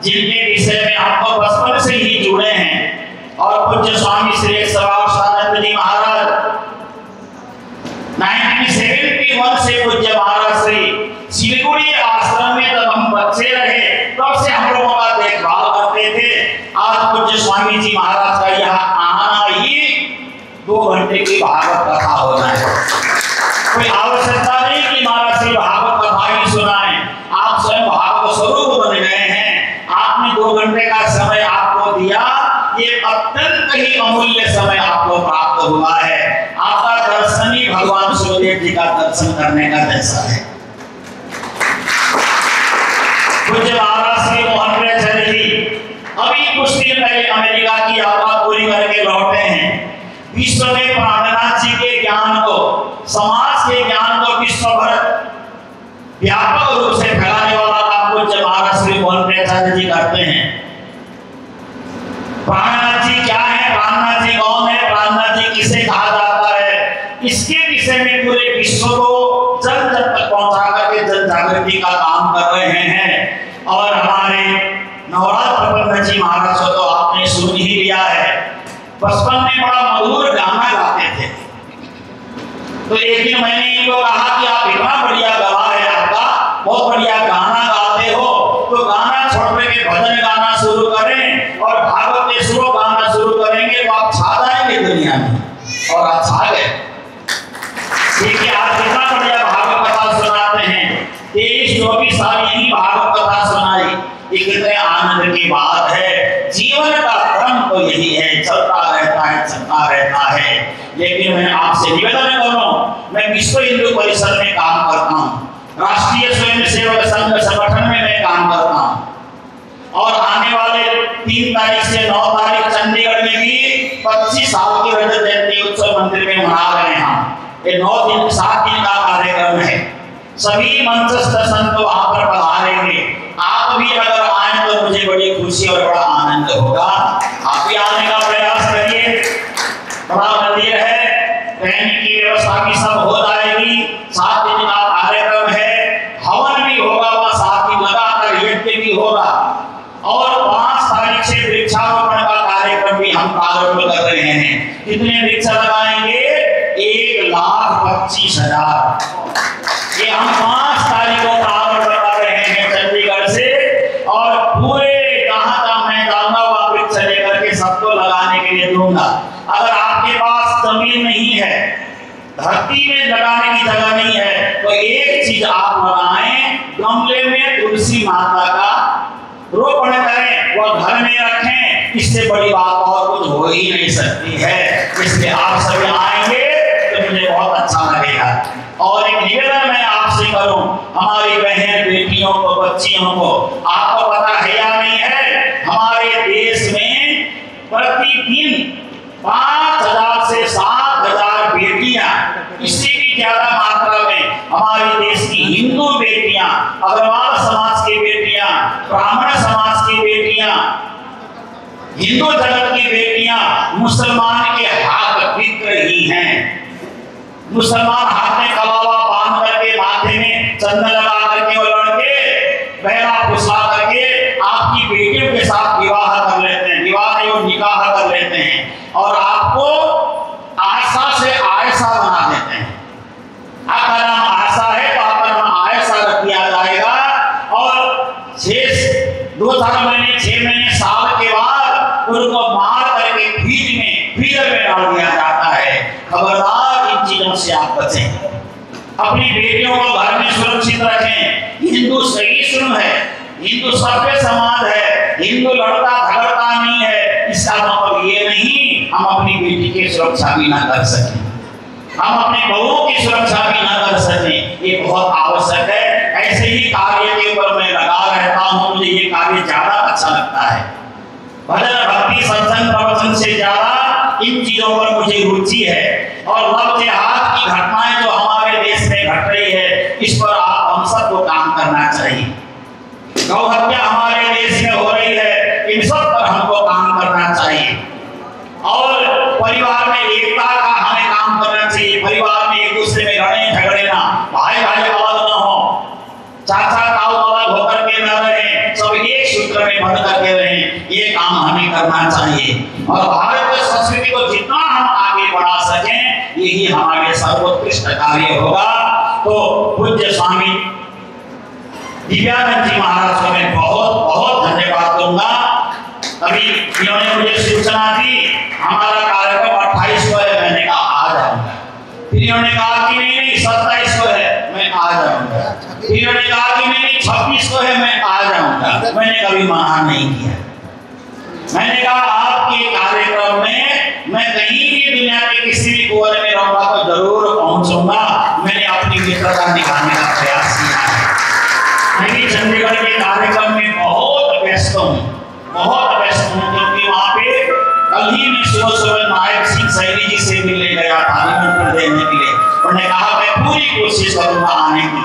जिनके विषय में आपको बचपन से ही जुड़े हैं, और पूज्य स्वामी श्री 108 जी महाराज 1971 से पूज्य महाराज श्री सिलगुड़ी आश्रम में जब हम बच्चे रहे तब से हम लोगों का देखभाल करते थे। आज पूज्य स्वामी जी महाराज का यहाँ आना ही 2 घंटे की भागवत कथा होना है। कोई श्री भागवत कथा ही सुनाएं। आप स्वयं भागवत स्वरूप बन गए हैं। आपने 2 घंटे का समय आपको दिया, ये अत्यंत ही अमूल्य समय आपको प्राप्त हुआ है। आपका दर्शन ही भगवान सूर्यदेव जी का दर्शन करने का जैसा है। पूज्य महाराज श्री मोहन प्रेमचंद जी अभी कुछ दिन पहले अमेरिका की यात्रा पूरी करके लौटे हैं। विश्व में प्राणनाथ जी के ज्ञान को, समाज के ज्ञान को विश्व भर व्यापक रूप से फैलाने वाला काम पूज्य महाराज श्री मोहन प्रेमचंद जी करते हैं। प्राणनाथ जी क्या है, प्राणनाथ जी कौन है, प्राणनाथ जी किसे कहा जाता है, इसके विषय में पूरे विश्व को जन जन तक पहुंचा करके जन जागृति का काम कर रहे हैं। और हमारे नवरात्र प्रबंधक जी महाराज को तो आपने सुन ही लिया है। बचपन में बड़ा मधुर गाना गाते थे, तो एक दिन मैंने इनको कहा कि आप इतना बढ़िया गला है आपका, बहुत बढ़िया गाना गाते हो, तो गाना छोड़ के भजन गाना शुरू करें और भागवत के शुरू गाना शुरू करेंगे तो आप छा जाएंगे दुनिया में। और आप छा गए। देखिए आप कितना बढ़िया भागवत कथा सुनाते हैं। 23-24 साल यही भागवत कथा सुनाई, ये कितने आनंद की बात है। जीवन का क्रम तो यही है, चलता रहता है। लेकिन मैं आपसे निवेदन करूं, मैं विश्व हिंदू परिषद में काम करता हूं, राष्ट्रीय स्वयंसेवक संघ संगठन में मैं काम करता हूं और आने वाले 3 तारीख से 9 तारीख चंडीगढ़ में भी 25 साल की रजत जयंती उत्सव मंदिर में मना रहे हैं। ये 7 दिन का कार्यक्रम है। सभी मंचस्थ संत वहां पर पधारेंगे। आप भी अगर आए तो मुझे बड़ी खुशी और बड़ा आनंद होगा। आप भी आने का प्रयास करिए। बड़ा मंदिर है, रहने की व्यवस्था भी सब हो जाएगी। 7 दिन का कार्यक्रम है, हवन भी होगा, वह साथ ही लगातार यज्ञ भी होगा और 5 तारीख से वृक्षारोपण का कार्यक्रम भी हम प्रारंभ कर रहे हैं। कितने वृक्ष लगाएंगे? 1,25,000। ये हम 5 तारीख को प्रारंभ कर रहे हैं चंडीगढ़ से और पूरे जहां मैं जाऊंगा वहां वृक्ष लेकर के सबको लगाने के लिए दूंगा। अगर आपके पास जमीन नहीं है, धरती में लगाने की जगह नहीं है, तो एक चीज आप लगाएं, गमले में तुलसी माता का रोपण करें, वह घर में रखें। इससे बड़ी बात और कुछ हो ही नहीं सकती है। इसलिए आप सभी आएंगे तो मुझे बहुत अच्छा लगेगा। और एक निवेदन मैं आपसे करूं, हमारी बहन बेटियों को, बच्चियों को, आपको पता है या नहीं है, हमारे देश में प्रतिदिन 5,000 से 7,000 बेटियां, इससे भी ज्यादा मात्रा में हमारे देश की हिंदू बेटियां, अग्रवाल समाज की बेटियां, ब्राह्मण समाज की बेटियां, हिंदू जगत की बेटियां मुसलमान के हाथ बिक रही हैं। मुसलमान हाथ में कलावा बांध करके, माथे में चंदन लगा करके और लड़के बहरा फुसला करके आपकी बेटियों के साथ विवाह कर लेते हैं, विवाह एवं निकाह कर लेते हैं और आपको आयशा से आयशा बना देते हैं। आपका नाम आयशा है तो आपका नाम आयशा रख दिया जाएगा और 2-4 महीने, 6 महीने, साल के बाद उनको मार करके फ्रीजर में डाल दिया जाता है। खबरदार, इन चीजों से आप बचें। अपनी बेटियों को घर में सुरक्षित रखें। हिंदू सही सुन है, हिंदू सभ्य समाज है, हिंदू लड़ता झगड़ता नहीं है। इसका मतलब ये नहीं हम अपनी बेटी की सुरक्षा भी ना कर सकें, हम अपने बहुओं की सुरक्षा भी ना कर सकें। ये बहुत आवश्यक है। ऐसे ही कार्य के ऊपर मैं लगा रहता हूँ, मुझे ये कार्य ज्यादा अच्छा लगता है। भजन भक्ति सत्संग प्रवचन से ज्यादा इन चीजों पर मुझे रुचि है। और लव जिहाद की घटनाएं जो हमारे देश में घट रही है, इस पर आप हम सबको काम करना चाहिए। गौ हत्या हमारे देश में हो रही है, इन सब पर हमको काम करना चाहिए। और परिवार में एकता का हमें काम करना चाहिए। परिवार में एक दूसरे में लड़े झगड़े ना, भाई भाई अलग ना हो, चाचा ताऊ अलग होकर के न रहे, सब एक सूत्र में बंध करके रहे। ये काम हमें करना चाहिए और भारत की संस्कृति को जितना हम आगे बढ़ा सकें, यही हमारे सर्वोत्कृष्ट कार्य होगा। तो पूज्य स्वामी दिव्यानंद जी महाराज को मैं बहुत बहुत धन्यवाद दूंगा। अभी इन्होंने मुझे सूचना दी हमारा कार्यक्रम 28 को है, मैंने कहा आ जाऊंगा। फिर इन्होंने कहा कि नहीं 27 को है, मैं आ जाऊंगा। इन्होंने कहा कि मेरी 26 को है, मैं आ जाऊंगा। मैंने कभी मना नहीं किया। मैंने कहा आपके कार्यक्रम में मैं कहीं भी दुनिया के किसी भी कोने में रहूंगा तो जरूर पहुंचूंगा। मैंने अपनी मित्रता निभाने का प्रयास किया है। मैं भी चंडीगढ़ के कार्यक्रम में बहुत व्यस्त हूँ, क्योंकि वहाँ पे कल ही मैं सुबह नायक सिंह सैनी जी से मिलने गया था निमंत्रण देने के लिए। उन्होंने कहा मैं पूरी कोशिश करूंगा आने की,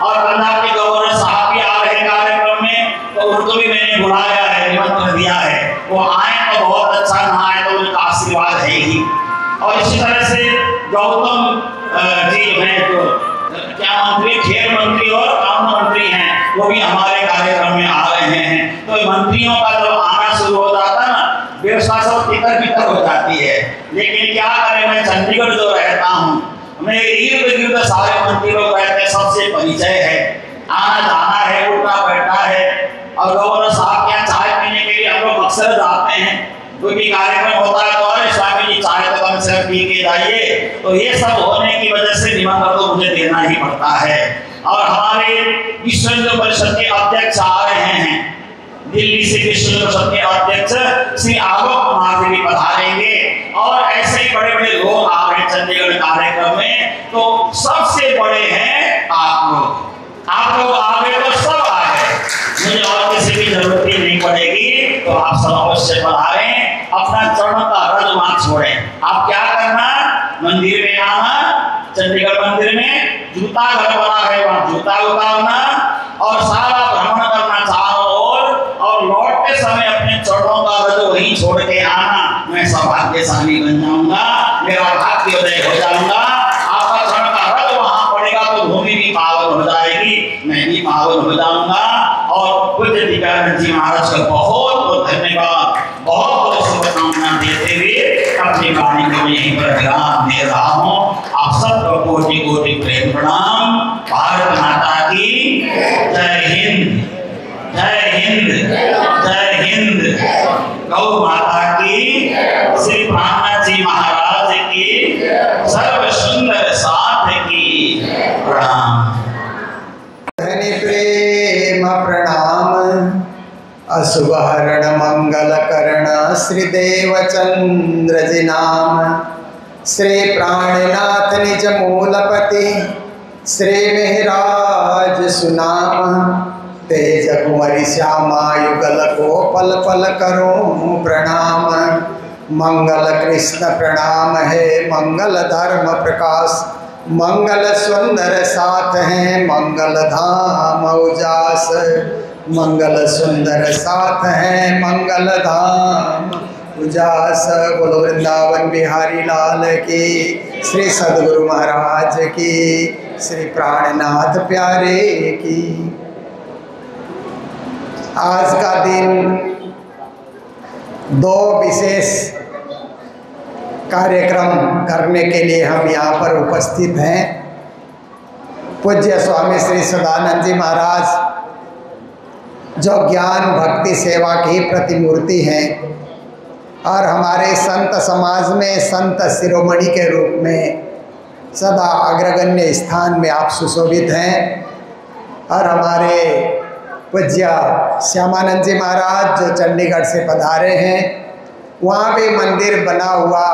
और पंजाब के गवर्नर साहब भी आ रहे कार्यक्रम में, तो उनको भी मैंने बुलाया है, निमंत्रण दिया है। वो आए तो बहुत अच्छा, ना आए तो उनका आशीर्वाद है ही। और इसी तरह से गौतम जी हैं जो क्या मंत्री, खेल मंत्री और कानून मंत्री हैं, वो भी हमारे कार्यक्रम में आ रहे हैं। तो मंत्रियों का जब आना शुरू हो जाता ना, व्यवस्था सब तितर-बितर हो जाती है। लेकिन क्या करें, मैं चंडीगढ़ जो रहता हूँ, मेरे इर्द गिर्द सारे मंत्री लोग रहते हैं, सबसे परिचय है, आना जाना है, उठना बैठना है। और गवर्नर साहब के यहाँ चाय पीने के लिए हम लोग अक्सर जाते हैं। कोई भी कार्यक्रम होता है तो अरे स्वामी जी चाय तो कम से कम पी के जाइए। तो ये सब होने की वजह से निमंत्रण तो मुझे देना ही पड़ता है। और हमारे विश्व हिंदू परिषद के अध्यक्ष आ रहे हैं, दिल्ली से विश्व हिंदू परिषद के अध्यक्ष श्री आलोक कुमार जी भी पधारेंगे, और ऐसे ही बड़े बड़े लोग आ रहे हैं चंडीगढ़ कार्यक्रम में। तो सबसे बड़े हैं आप लोग आ गए तो सब आ गए, मुझे और किसी की जरूरत ही नहीं पड़ेगी। तो आप सब अवश्य पधारें, अपना चरण का रज वहां छोड़ें। आप क्या करना, मंदिर में आना, चंडीगढ़ मंदिर में जूता घर बना है, वहां जूता उतारना और सारा भ्रमण करना चारों ओर, और लौटते समय अपने चरणों का रज वहीं छोड़ के आना। मैं सौभाग्यशाली बन जाऊंगा, मेरा भाग्योदय हो जाऊंगा। आपका चरण का रज वहां पड़ेगा तो भूमि भी पावन हो जाएगी, मैं भी पावन हो जाऊंगा। और पूज्य दीपानंद जी महाराज का बहुत बहुत धन्यवाद, बहुत बहुत शुभकामना देते हुए अपनी वाणी को यहीं पर विराम दे रहा हूँ। आप सबको कोटि कोटि प्रेम प्रणाम। भारत माता की जय हिंद, जय हिंद, जय हिंद। गौ माता की, श्री प्राणनाथ जी महाराज की, सर्व सुंदर साथ की प्रणाम। प्रेम प्रणाम। अशुभ हरण मंगल करण श्री देवचंद्र जी नाम। श्री प्राणनाथ निज मूलपति श्री मेहराज सुनाम। तेज कुंवरी श्यामा युगल को पल पल करूं प्रणाम। मंगल कृष्ण प्रणाम है, मंगल धर्म प्रकाश, मंगल सुंदर साथ हैं, मंगल धाम उजास। मंगल सुंदर साथ हैं, मंगल धाम उजास। बोलो वृंदावन बिहारी लाल की, श्री सद्गुरु महाराज की, श्री प्राणनाथ प्यारे की। आज का दिन दो विशेष कार्यक्रम करने के लिए हम यहाँ पर उपस्थित हैं। पूज्य स्वामी श्री सदानंद जी महाराज जो ज्ञान भक्ति सेवा की प्रतिमूर्ति हैं और हमारे संत समाज में संत शिरोमणि के रूप में सदा अग्रगण्य स्थान में आप सुशोभित हैं। और हमारे पूज्य श्यामानंद जी महाराज जो चंडीगढ़ से पधारे हैं, वहाँ भी मंदिर बना हुआ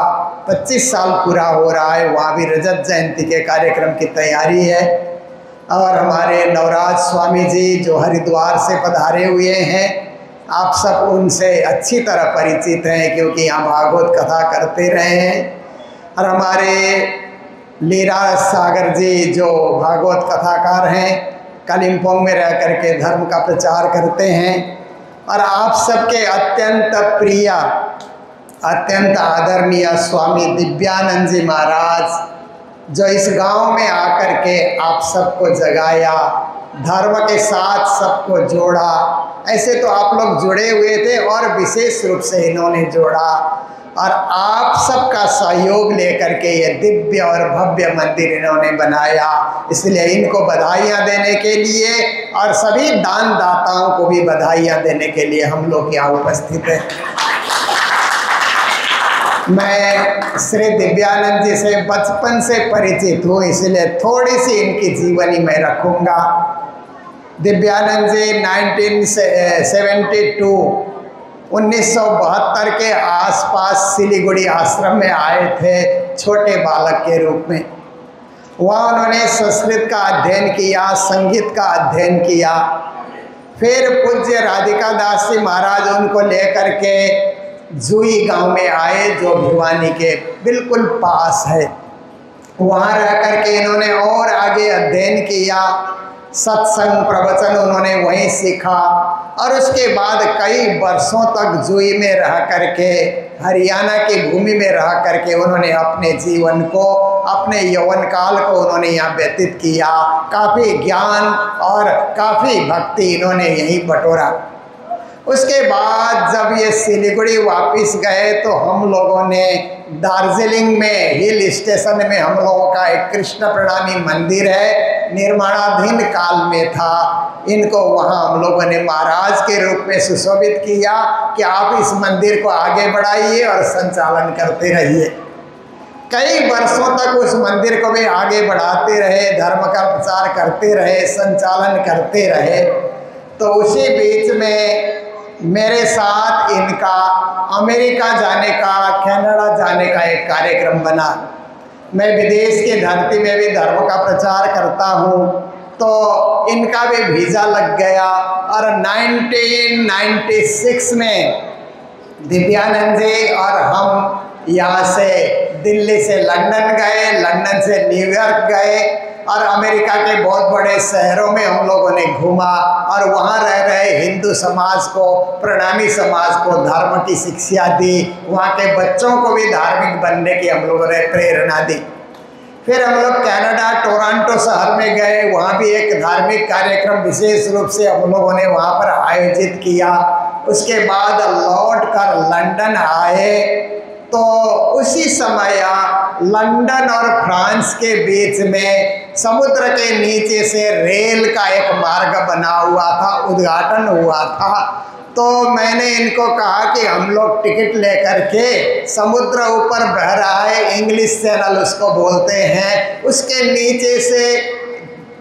25 साल पूरा हो रहा है, वहाँ भी रजत जयंती के कार्यक्रम की तैयारी है। और हमारे नवराज स्वामी जी जो हरिद्वार से पधारे हुए हैं, आप सब उनसे अच्छी तरह परिचित हैं क्योंकि यहाँ भागवत कथा करते रहे हैं। और हमारे लीला सागर जी जो भागवत कथाकार हैं, कालिम्पोंग में रह करके धर्म का प्रचार करते हैं। और आप सबके अत्यंत प्रिय, अत्यंत आदरणीय स्वामी दिव्यानंद जी महाराज जो इस गांव में आकर के आप सबको जगाया, धर्म के साथ सबको जोड़ा। ऐसे तो आप लोग जुड़े हुए थे और विशेष रूप से इन्होंने जोड़ा, और आप सबका सहयोग लेकर के ये दिव्य और भव्य मंदिर इन्होंने बनाया। इसलिए इनको बधाइयाँ देने के लिए और सभी दान दाताओं को भी बधाइयाँ देने के लिए हम लोग यहाँ उपस्थित हैं। मैं श्री दिव्यानंद जी से बचपन से परिचित हूँ, इसलिए थोड़ी सी इनकी जीवनी मैं रखूँगा। दिव्यानंद जी 1972 के आसपास सिलीगुड़ी आश्रम में आए थे छोटे बालक के रूप में। वहाँ उन्होंने संस्कृत का अध्ययन किया, संगीत का अध्ययन किया। फिर पूज्य राधिका दास जी महाराज उनको लेकर के जुई गांव में आए, जो भिवानी के बिल्कुल पास है। वहाँ रह कर के इन्होंने और आगे अध्ययन किया, सत्संग प्रवचन उन्होंने वहीं सीखा और उसके बाद कई वर्षों तक जुई में रह करके, हरियाणा की भूमि में रह करके उन्होंने अपने जीवन को, अपने यौवन काल को उन्होंने यहाँ व्यतीत किया। काफ़ी ज्ञान और काफ़ी भक्ति इन्होंने यहीं बटोरा। उसके बाद जब ये सिलीगुड़ी वापस गए तो हम लोगों ने दार्जिलिंग में हिल स्टेशन में हम लोगों का एक कृष्ण प्रणामी मंदिर है, निर्माणाधीन काल में था। इनको वहाँ हम लोगों ने महाराज के रूप में सुशोभित किया कि आप इस मंदिर को आगे बढ़ाइए और संचालन करते रहिए। कई वर्षों तक उस मंदिर को भी आगे बढ़ाते रहे, धर्म का प्रचार करते रहे, संचालन करते रहे। तो उसी बीच में मेरे साथ इनका अमेरिका जाने का, कनाडा जाने का एक कार्यक्रम बना। मैं विदेश की धरती में भी धर्म का प्रचार करता हूँ, तो इनका भी वीज़ा लग गया और 1996 में दिव्यानंद जी और हम यहाँ से दिल्ली से लंदन गए, लंदन से न्यूयॉर्क गए और अमेरिका के बहुत बड़े शहरों में हम लोगों ने घूमा और वहाँ रह रहे हिंदू समाज को, प्रणामी समाज को धर्म की शिक्षा दी। वहाँ के बच्चों को भी धार्मिक बनने की हम लोगों ने प्रेरणा दी। फिर हम लोग कनाडा टोरंटो शहर में गए, वहाँ भी एक धार्मिक कार्यक्रम विशेष रूप से हम लोगों ने वहाँ पर आयोजित किया। उसके बाद लौट कर लंदन आए तो उसी समय लंदन और फ्रांस के बीच में समुद्र के नीचे से रेल का एक मार्ग बना हुआ था, उद्घाटन हुआ था। तो मैंने इनको कहा कि हम लोग टिकट लेकर के, समुद्र ऊपर बह रहा है, इंग्लिश चैनल उसको बोलते हैं, उसके नीचे से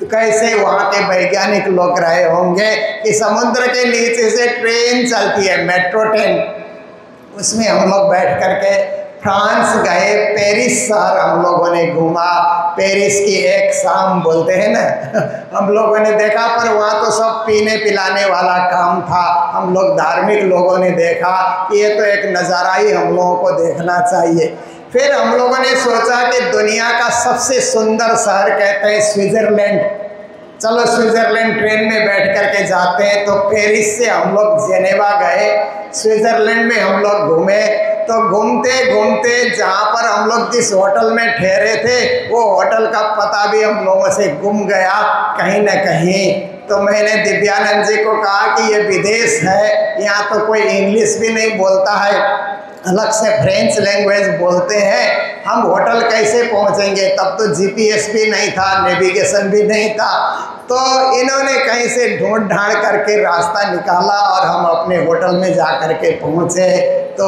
कैसे वहाँ के वैज्ञानिक लोग रहे होंगे कि समुद्र के नीचे से ट्रेन चलती है, मेट्रो ट्रेन, उसमें हम लोग बैठ करके फ्रांस गए। पेरिस शहर हम लोगों ने घूमा। पेरिस की एक शाम बोलते हैं ना, हम लोगों ने देखा, पर वहाँ तो सब पीने पिलाने वाला काम था। हम लोग धार्मिक लोगों ने देखा कि ये तो एक नज़ारा ही हम लोगों को देखना चाहिए। फिर हम लोगों ने सोचा कि दुनिया का सबसे सुंदर शहर कहते हैं स्विट्ज़रलैंड, चलो स्विट्ज़रलैंड ट्रेन में बैठ करके जाते हैं। तो पेरिस से हम लोग जेनेवा गए, स्विट्ज़रलैंड में हम लोग घूमे। तो घूमते घूमते जहाँ पर हम लोग जिस होटल में ठहरे थे, वो होटल का पता भी हम लोगों से गुम गया कहीं न कहीं। तो मैंने दिव्यानंद जी को कहा कि ये विदेश है, यहाँ तो कोई इंग्लिश भी नहीं बोलता है, अलग से फ्रेंच लैंग्वेज बोलते हैं, हम होटल कैसे पहुँचेंगे? तब तो जीपीएस भी नहीं था, नेविगेशन भी नहीं था। तो इन्होंने कहीं से ढूंढ ढांड करके रास्ता निकाला और हम अपने होटल में जा करके पहुँचे। तो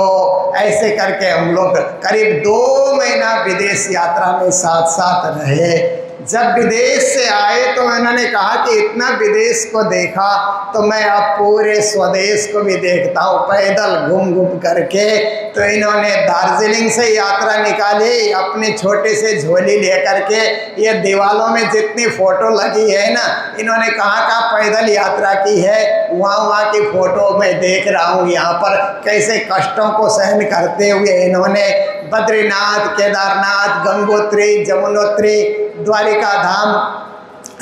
ऐसे करके हम लोग करीब 2 महीना विदेश यात्रा में साथ साथ रहे। जब विदेश से आए तो इन्होंने कहा कि इतना विदेश को देखा तो मैं अब पूरे स्वदेश को भी देखता हूँ, पैदल घूम घूम करके। तो इन्होंने दार्जिलिंग से यात्रा निकाली, अपने छोटे से झोली लेकर के। ये दीवालों में जितनी फ़ोटो लगी है ना, इन्होंने कहाँ कहाँ पैदल यात्रा की है, वहाँ की फ़ोटो मैं देख रहा हूँ। यहाँ पर कैसे कष्टों को सहन करते हुए इन्होंने बद्रीनाथ, केदारनाथ, गंगोत्री, जमुनोत्री, द्वारिका धाम,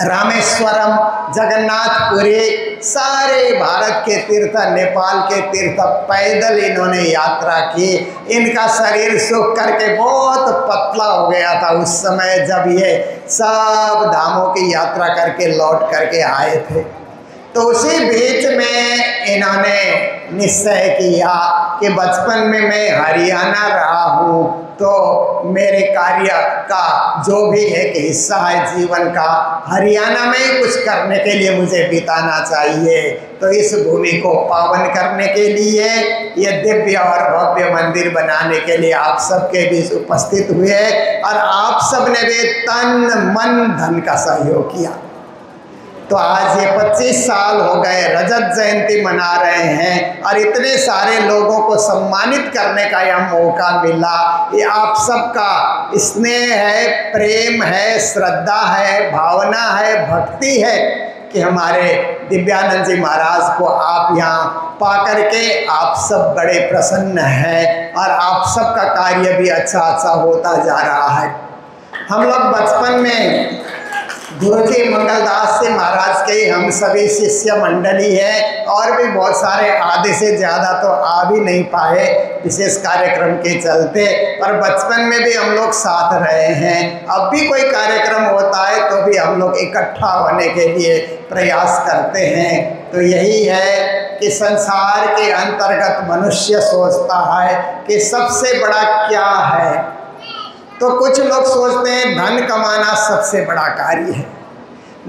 रामेश्वरम, जगन्नाथपुरी, सारे भारत के तीर्थ, नेपाल के तीर्थ पैदल इन्होंने यात्रा की। इनका शरीर सूख करके बहुत पतला हो गया था उस समय जब ये सब धामों की यात्रा करके लौट करके आए थे। तो उसी बीच में इन्होंने निश्चय किया कि बचपन में मैं हरियाणा रहा हूँ तो मेरे कार्य का जो भी एक हिस्सा है जीवन का, हरियाणा में ही कुछ करने के लिए मुझे बिताना चाहिए। तो इस भूमि को पावन करने के लिए, ये दिव्य और भव्य मंदिर बनाने के लिए आप सबके बीच उपस्थित हुए और आप सब ने भी तन मन धन का सहयोग किया। तो आज ये 25 साल हो गए, रजत जयंती मना रहे हैं और इतने सारे लोगों को सम्मानित करने का यह मौका मिला। ये आप सबका स्नेह है, प्रेम है, श्रद्धा है, भावना है, भक्ति है कि हमारे दिव्यानंद जी महाराज को आप यहाँ पा करके आप सब बड़े प्रसन्न हैं और आप सबका कार्य भी अच्छा होता जा रहा है। हम लोग बचपन में गुरु जी मंगलदास जी महाराज के हम सभी शिष्य मंडली है और भी बहुत सारे, आधे से ज़्यादा तो आ भी नहीं पाए विशेष कार्यक्रम के चलते, पर बचपन में भी हम लोग साथ रहे हैं। अब भी कोई कार्यक्रम होता है तो भी हम लोग इकट्ठा होने के लिए प्रयास करते हैं। तो यही है कि संसार के अंतर्गत मनुष्य सोचता है कि सबसे बड़ा क्या है। तो कुछ लोग सोचते हैं धन कमाना सबसे बड़ा कार्य है,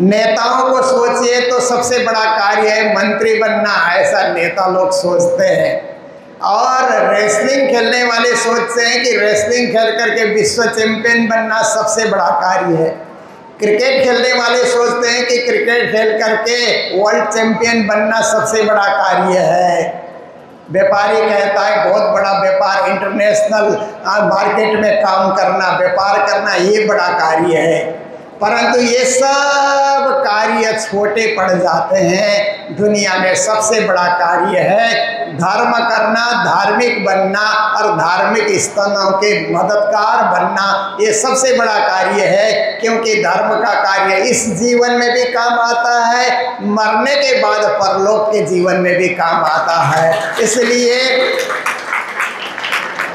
नेताओं को सोचिए तो सबसे बड़ा कार्य है मंत्री बनना, ऐसा नेता लोग सोचते हैं। और रेसलिंग खेलने वाले सोचते हैं कि रेसलिंग खेल करके विश्व चैंपियन बनना सबसे बड़ा कार्य है। क्रिकेट खेलने वाले सोचते हैं कि क्रिकेट खेल करके वर्ल्ड चैंपियन बनना सबसे बड़ा कार्य है। व्यापारी कहता है बहुत बड़ा व्यापार, इंटरनेशनल मार्केट में काम करना, व्यापार करना, ये बड़ा कार्य है। परंतु ये सब कार्य छोटे पड़ जाते हैं। दुनिया में सबसे बड़ा कार्य है धर्म करना, धार्मिक बनना और धार्मिक स्थानों के मददगार बनना। ये सबसे बड़ा कार्य है, क्योंकि धर्म का कार्य इस जीवन में भी काम आता है, मरने के बाद परलोक के जीवन में भी काम आता है। इसलिए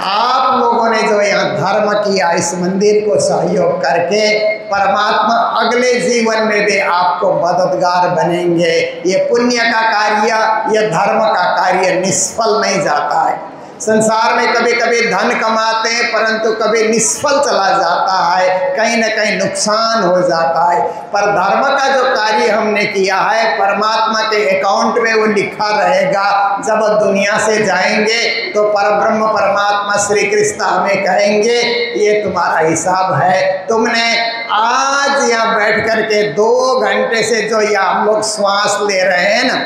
आप लोगों ने जो यहाँ धर्म किया, इस मंदिर को सहयोग करके, परमात्मा अगले जीवन में भी आपको मददगार बनेंगे। ये पुण्य का कार्य, ये धर्म का कार्य निष्फल नहीं जाता है। संसार में कभी कभी धन कमाते हैं परंतु कभी निष्फल चला जाता है, कहीं न कहीं नुकसान हो जाता है। पर धर्म का जो कार्य हमने किया है, परमात्मा के अकाउंट में वो लिखा रहेगा। जब दुनिया से जाएंगे तो परब्रह्म परमात्मा श्री कृष्ण हमें कहेंगे ये तुम्हारा हिसाब है। तुमने आज यहाँ बैठ कर के 2 घंटे से जो यहाँ हम लोग श्वास ले रहे हैं ना,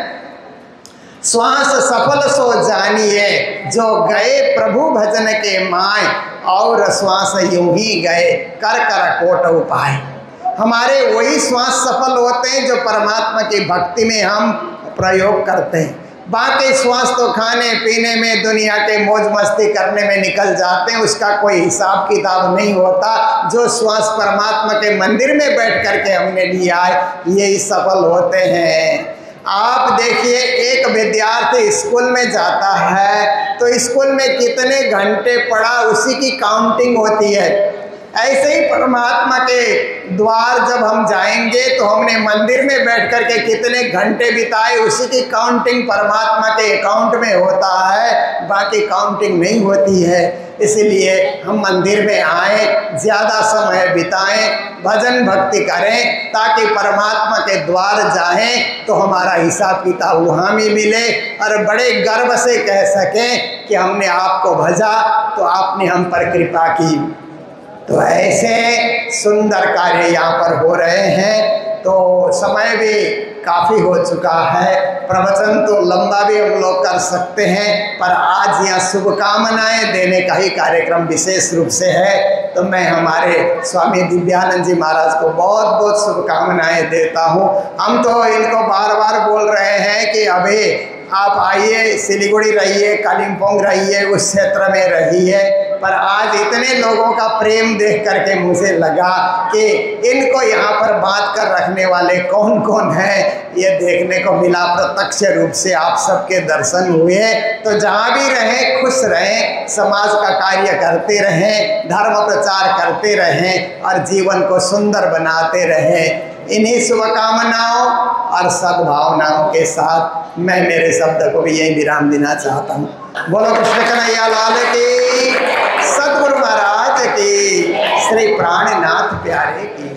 श्वास सफल सो जानिए जो गए प्रभु भजन के माय, और श्वास यूं ही गए कर कर कोट उपाय। हमारे वही श्वास सफल होते हैं जो परमात्मा की भक्ति में हम प्रयोग करते हैं। बाकी श्वास तो खाने पीने में, दुनिया के मौज मस्ती करने में निकल जाते हैं, उसका कोई हिसाब किताब नहीं होता। जो श्वास परमात्मा के मंदिर में बैठ करके हमने लिया है, यही सफल होते हैं। आप देखिए, एक विद्यार्थी स्कूल में जाता है तो स्कूल में कितने घंटे पढ़ा उसी की काउंटिंग होती है। ऐसे ही परमात्मा के द्वार जब हम जाएंगे तो हमने मंदिर में बैठ कर के कितने घंटे बिताए उसी की काउंटिंग परमात्मा के अकाउंट में होता है, बाकी काउंटिंग नहीं होती है। इसलिए हम मंदिर में आए, ज़्यादा समय बिताएं, भजन भक्ति करें, ताकि परमात्मा के द्वार जाएं तो हमारा हिसाब किताब वहाँ भी मिले और बड़े गर्व से कह सकें कि हमने आपको भजा तो आपने हम पर कृपा की। तो ऐसे सुंदर कार्य यहाँ पर हो रहे हैं। तो समय भी काफ़ी हो चुका है, प्रवचन तो लंबा भी हम लोग कर सकते हैं, पर आज यहाँ शुभकामनाएं देने का ही कार्यक्रम विशेष रूप से है। तो मैं हमारे स्वामी दिव्यानंद जी महाराज को बहुत बहुत शुभकामनाएं देता हूँ। हम तो इनको बार बार बोल रहे हैं कि अभी आप आइए, सिलीगुड़ी रहिए, कालिम्पोंग रहिए, उस क्षेत्र में रहिए, पर आज इतने लोगों का प्रेम देख करके मुझे लगा कि इनको यहाँ पर बात कर रखने वाले कौन कौन हैं, ये देखने को मिला। प्रत्यक्ष रूप से आप सबके दर्शन हुए। तो जहाँ भी रहें खुश रहें, समाज का कार्य करते रहें, धर्म प्रचार करते रहें और जीवन को सुंदर बनाते रहें। इन्हीं शुभकामनाओं और सद्भावनाओं के साथ मैं मेरे शब्द को भी यही विराम देना चाहता हूँ। बोलो कृष्ण कन्हैया लाल की। सद्गुरु महाराज की, श्री प्राणनाथ प्यारे की।